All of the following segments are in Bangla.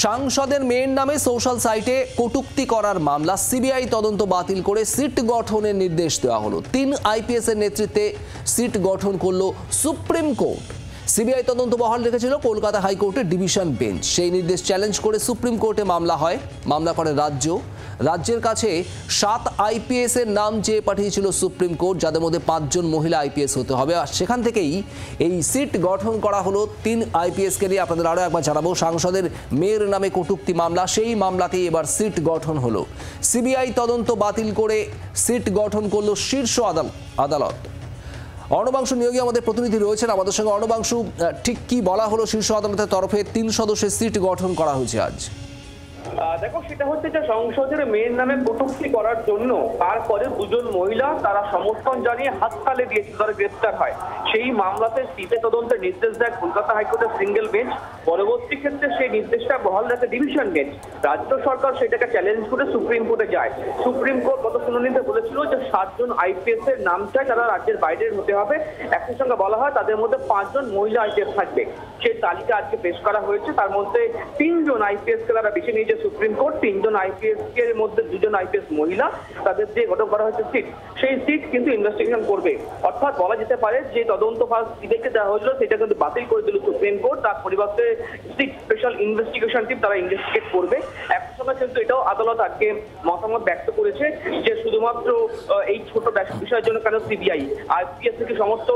সাংসদের মেয়ের নামে সোশ্যাল সাইটে কটূক্তি করার মামলা সিবিআই তদন্ত বাতিল করে সিট গঠনের নির্দেশ দেওয়া হলো। 3 আইপিএস এর নেতৃত্বে সিট গঠন করলো সুপ্রিম কোর্ট। সিবিআই তদন্ত বহাল রেখেছিল কলকাতা হাইকোর্টের ডিভিশন বেঞ্চ। সেই নির্দেশ চ্যালেঞ্জ করে সুপ্রিম কোর্টে মামলা হয়। মামলা করে রাজ্যের কাছে 7 আইপিএস এর নাম চেয়ে পাঠিয়েছিল সুপ্রিম কোর্ট, যাদের মধ্যে 5 জন মহিলা আইপিএস হতে হবে। আর সেখান থেকেই এই সিট গঠন করা হলো 3 আইপিএস কে নিয়ে। আপনাদের আরও একবার জানাবো, সাংসদের মেয়ের নামে কটূক্তি মামলা, সেই মামলাতেই এবার সিট গঠন হলো। সিবিআই তদন্ত বাতিল করে সিট গঠন করলো শীর্ষ আদালত। অর্ণবাংশু নিয়োগী আমাদের প্রতিনিধি রয়েছেন আমাদের সঙ্গে। অর্ণবাংশু, ঠিক কি বলা হলো শীর্ষ আদালতের তরফে? 3 সদস্যের সিট গঠন করা হয়েছে আজ। দেখো, সেটা হচ্ছে যে সংসদের মেয়ের নামে কটূক্তি করার জন্য তারপরে 2 জন মহিলা তারা সমর্থন জানিয়ে হাততালি দিয়েছিল, তারা গ্রেফতার হয়। সেই মামলাতে সিবিআই তদন্তের নির্দেশ দেয় কলকাতা হাইকোর্টের সিঙ্গেল বেঞ্চ। পরবর্তী ক্ষেত্রে সেই নির্দেশটা বহাল রাখে ডিভিশন বেঞ্চ। রাজ্য সরকার সেটাকে চ্যালেঞ্জ করে সুপ্রিম কোর্টে যায়। সুপ্রিম কোর্ট গত শুনানিতে বলেছিল যে 7 জন আইপিএস এর নাম চাই, তারা রাজ্যের বাইরের হতে হবে। একই সঙ্গে বলা হয় তাদের মধ্যে 5 জন মহিলা আইপিএস থাকবে। সেই তালিকা আজকে পেশ করা হয়েছে। তার মধ্যে 3 জন আইপিএস কে তারা বেছে নিয়েছে সুপ্রিম কোর্ট। 3 জন আইপিএস এর মধ্যে 2 জন আইপিএস মহিলা, তাদের যে গঠন করা হয়েছে সিট, সেই সিট কিন্তু ইনভেস্টিগেশন করবে। অর্থাৎ বলা যেতে পারে যে তদন্ত ফার্স্ট সিবিআইকে দেওয়া হয়েছিল সেটা কিন্তু বাতিল করে দিল সুপ্রিম কোর্ট। তার পরিবর্তে স্পেশাল ইনভেস্টিগেশন টিম তারা ইনভেস্টিগেট করবে। একই সঙ্গে কিন্তু এটাও আদালত আজকে মতামত ব্যক্ত করেছে যে শুধুমাত্র এই ছোট বিষয়ের জন্য কেন সিবিআই আইপিএস থেকে সমস্ত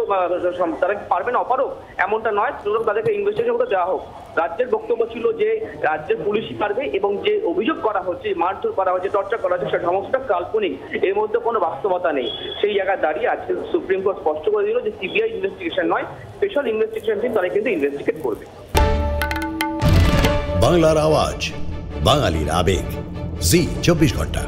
তারা পারবে না, অপারক এমনটা নয়, সুতরাং তাদেরকে ইনভেস্টিগেশন করতে দেওয়া হোক। রাজ্যের বক্তব্য ছিল যে রাজ্যের পুলিশই পারবে এবং যে অভিযোগ করা হচ্ছে, মারধর করা হচ্ছে, টর্চার করা হচ্ছে, সেটা সমস্তটা কাল্পনিক, এর মধ্যে কোনো বাস্তবতা নেই। সেই জায়গায় দাঁড়িয়ে আজকে সুপ্রিম কোর্ট স্পষ্ট করে দিল যে সিবিআই ইনভেস্টিগেশন নয়, স্পেশাল ইনভেস্টিগেশন টিম তারা কিন্তু ইনভেস্টিগেট করবে। বাংলার আওয়াজ, বাঙালির আবেগ, জি 24 ঘন্টা।